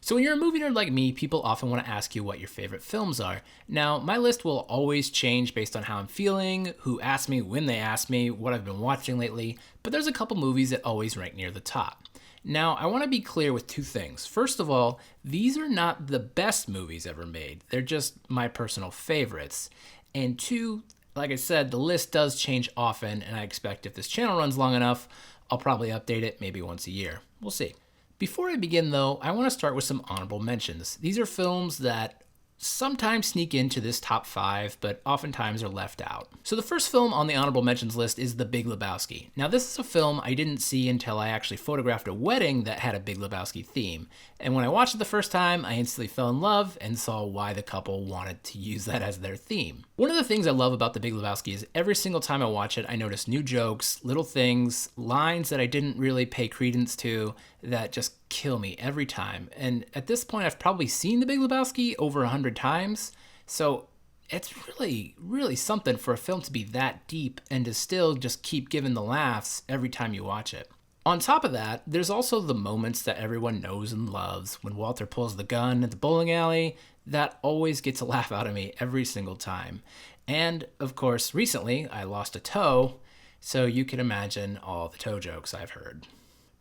So when you're a movie nerd like me, people often want to ask you what your favorite films are. Now, my list will always change based on how I'm feeling, who asked me, when they asked me, what I've been watching lately, but there's a couple movies that always rank near the top. Now, I want to be clear with two things. First of all, these are not the best movies ever made. They're just my personal favorites. And two, like I said, the list does change often, and I expect if this channel runs long enough, I'll probably update it maybe once a year. We'll see. Before I begin, though, I want to start with some honorable mentions. These are films that sometimes sneak into this top 5, but oftentimes are left out. So the first film on the honorable mentions list is The Big Lebowski. Now, this is a film I didn't see until I actually photographed a wedding that had a Big Lebowski theme. And when I watched it the first time, I instantly fell in love and saw why the couple wanted to use that as their theme. One of the things I love about The Big Lebowski is every single time I watch it, I notice new jokes, little things, lines that I didn't really pay credence to that just kill me every time. And at this point, I've probably seen The Big Lebowski over 100 times. So it's really, really something for a film to be that deep and to still just keep giving the laughs every time you watch it. On top of that, there's also the moments that everyone knows and loves. When Walter pulls the gun at the bowling alley, that always gets a laugh out of me every single time. And of course, recently I lost a toe, so you can imagine all the toe jokes I've heard.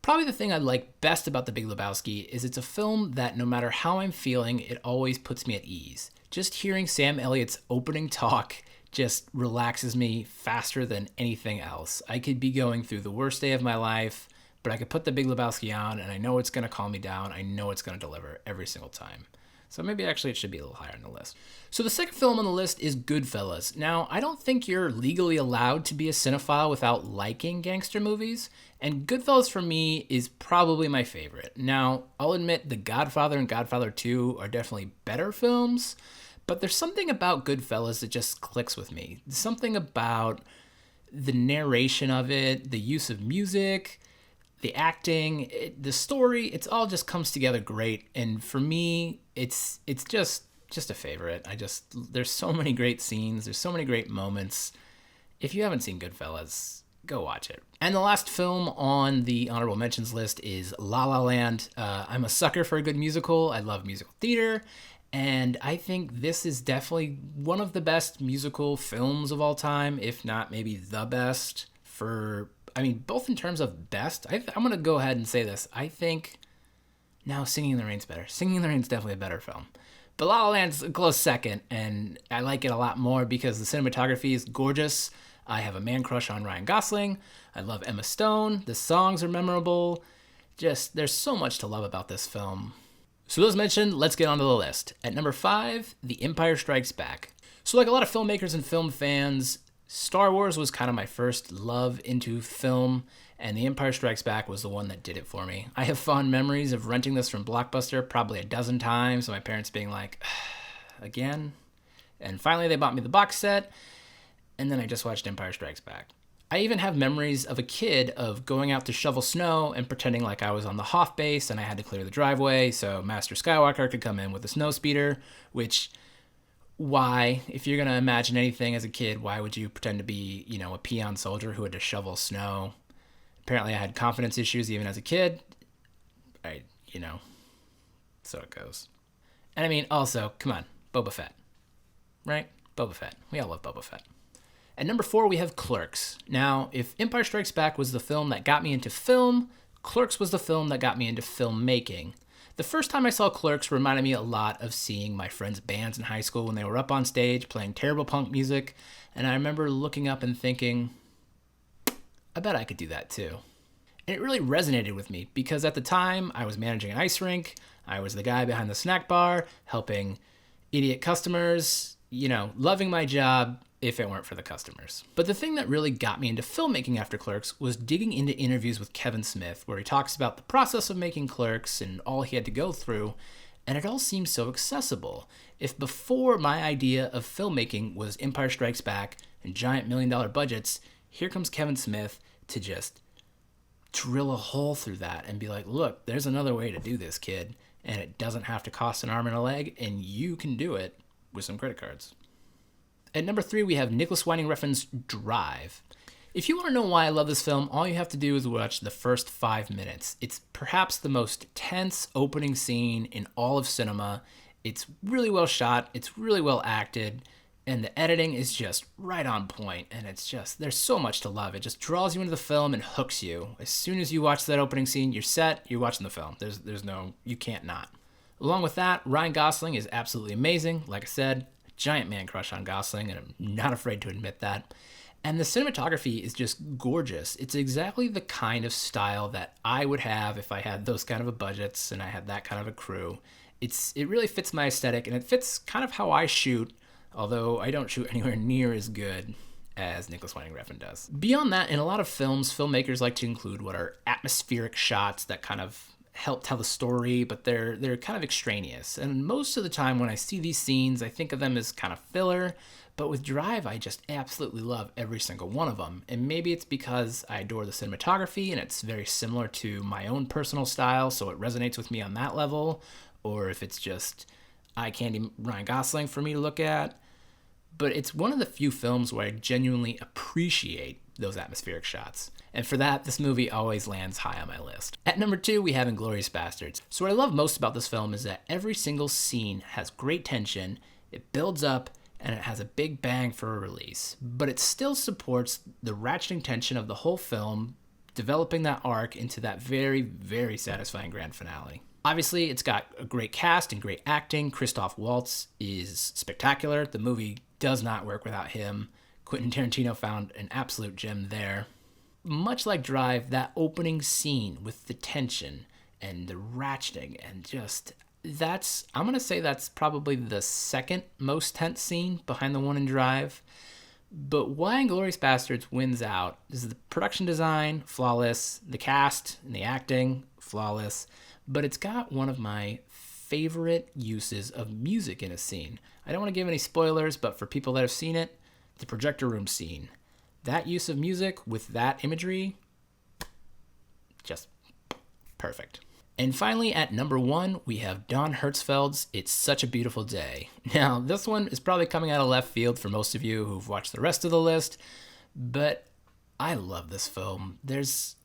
Probably the thing I like best about The Big Lebowski is it's a film that no matter how I'm feeling, it always puts me at ease. Just hearing Sam Elliott's opening talk just relaxes me faster than anything else. I could be going through the worst day of my life, but I could put The Big Lebowski on and I know it's going to calm me down. I know it's going to deliver every single time. So maybe actually it should be a little higher on the list. So the second film on the list is Goodfellas. Now, I don't think you're legally allowed to be a cinephile without liking gangster movies, and Goodfellas for me is probably my favorite. Now, I'll admit The Godfather and Godfather 2 are definitely better films, but there's something about Goodfellas that just clicks with me. Something about the narration of it, the use of music, the acting, the story, it's all just comes together great. And for me, it's just a favorite. There's so many great scenes. There's so many great moments. If you haven't seen Goodfellas, go watch it. And the last film on the honorable mentions list is La La Land. I'm a sucker for a good musical. I love musical theater. And I think this is definitely one of the best musical films of all time, if not maybe the best both in terms of best. I'm going to go ahead and say this. I think now Singing in the Rain's better. Singing in the Rain's definitely a better film. But La La Land's a close second, and I like it a lot more because the cinematography is gorgeous. I have a man crush on Ryan Gosling. I love Emma Stone. The songs are memorable. Just, there's so much to love about this film. So those mentioned, let's get onto the list. At number 5, The Empire Strikes Back. So like a lot of filmmakers and film fans, Star Wars was kind of my first love into film, and The Empire Strikes Back was the one that did it for me. I have fond memories of renting this from Blockbuster probably a dozen times, and my parents being like, again? And finally they bought me the box set, and then I just watched Empire Strikes Back. I even have memories of a kid of going out to shovel snow and pretending like I was on the Hoth base and I had to clear the driveway so Master Skywalker could come in with a snow speeder, which... Why, if you're going to imagine anything as a kid, why would you pretend to be, a peon soldier who had to shovel snow? Apparently I had confidence issues even as a kid. So it goes. And also, come on, Boba Fett. Right? Boba Fett. We all love Boba Fett. At number 4, we have Clerks. Now, if Empire Strikes Back was the film that got me into film, Clerks was the film that got me into filmmaking. The first time I saw Clerks reminded me a lot of seeing my friends' bands in high school when they were up on stage playing terrible punk music, and I remember looking up and thinking, I bet I could do that too. And it really resonated with me because at the time I was managing an ice rink, I was the guy behind the snack bar, helping idiot customers, loving my job if it weren't for the customers. But the thing that really got me into filmmaking after Clerks was digging into interviews with Kevin Smith, where he talks about the process of making Clerks and all he had to go through, and it all seems so accessible. If before my idea of filmmaking was Empire Strikes Back and giant $1 million budgets, here comes Kevin Smith to just drill a hole through that and be like, look, there's another way to do this, kid, and it doesn't have to cost an arm and a leg, and you can do it with some credit cards. At number 3, we have Nicholas Winding Refn's Drive. If you want to know why I love this film, all you have to do is watch the first 5 minutes. It's perhaps the most tense opening scene in all of cinema. It's really well shot, it's really well acted, and the editing is just right on point. And it's just, there's so much to love. It just draws you into the film and hooks you. As soon as you watch that opening scene, you're set, you're watching the film. There's no, you can't not. Along with that, Ryan Gosling is absolutely amazing. Like I said, giant man crush on Gosling, and I'm not afraid to admit that. And the cinematography is just gorgeous. It's exactly the kind of style that I would have if I had those kind of a budgets and I had that kind of a crew. It really fits my aesthetic, and it fits kind of how I shoot, although I don't shoot anywhere near as good as Nicholas Winding Refn does. Beyond that, in a lot of films, filmmakers like to include what are atmospheric shots that kind of help tell the story, but they're kind of extraneous. And most of the time when I see these scenes, I think of them as kind of filler. But with Drive, I just absolutely love every single one of them. And maybe it's because I adore the cinematography and it's very similar to my own personal style, so it resonates with me on that level. Or if it's just eye candy Ryan Gosling for me to look at. But it's one of the few films where I genuinely appreciate those atmospheric shots. And for that, this movie always lands high on my list. At number 2, we have Inglourious Basterds. So what I love most about this film is that every single scene has great tension, it builds up, and it has a big bang for a release. But it still supports the ratcheting tension of the whole film, developing that arc into that very, very satisfying grand finale. Obviously, it's got a great cast and great acting. Christoph Waltz is spectacular. The movie does not work without him. Quentin Tarantino found an absolute gem there. Much like Drive, that opening scene with the tension and the ratcheting and just... I'm going to say that's probably the second most tense scene behind the one in Drive. But why Inglourious Basterds wins out is the production design, flawless, the cast and the acting, flawless, but it's got one of my favorite uses of music in a scene. I don't want to give any spoilers, but for people that have seen it, the projector room scene. That use of music with that imagery, just perfect. And finally, at number 1, we have Don Hertzfeld's It's Such a Beautiful Day. Now, this one is probably coming out of left field for most of you who've watched the rest of the list, but I love this film. There's,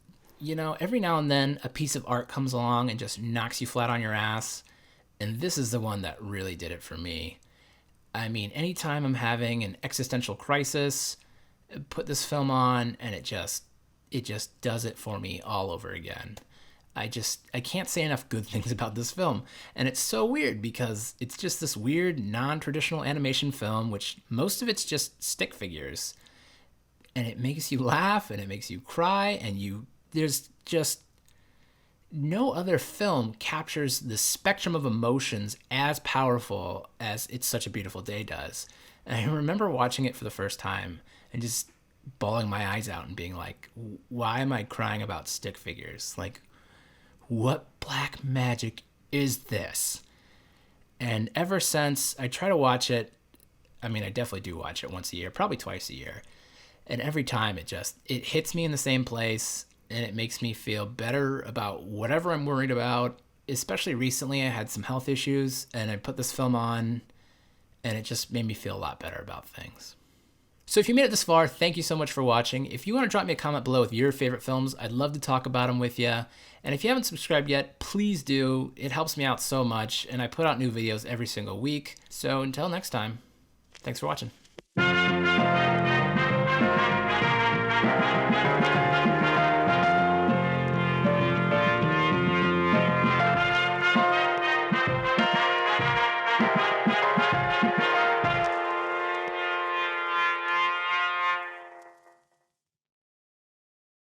every now and then a piece of art comes along and just knocks you flat on your ass, and this is the one that really did it for me. I mean, anytime I'm having an existential crisis, put this film on, and it just does it for me all over again. I can't say enough good things about this film. And it's so weird because it's just this weird, non-traditional animation film, which most of it's just stick figures. And it makes you laugh and it makes you cry, and there's just no other film captures the spectrum of emotions as powerful as It's Such a Beautiful Day does. And I remember watching it for the first time and just bawling my eyes out and being like, why am I crying about stick figures? Like, what black magic is this? And ever since, I try to watch it. I mean, I definitely do watch it once a year, probably twice a year. And every time it hits me in the same place, and it makes me feel better about whatever I'm worried about. Especially recently, I had some health issues, and I put this film on, and it just made me feel a lot better about things. So if you made it this far, thank you so much for watching. If you want to drop me a comment below with your favorite films, I'd love to talk about them with you. And if you haven't subscribed yet, please do. It helps me out so much, and I put out new videos every single week. So until next time, thanks for watching.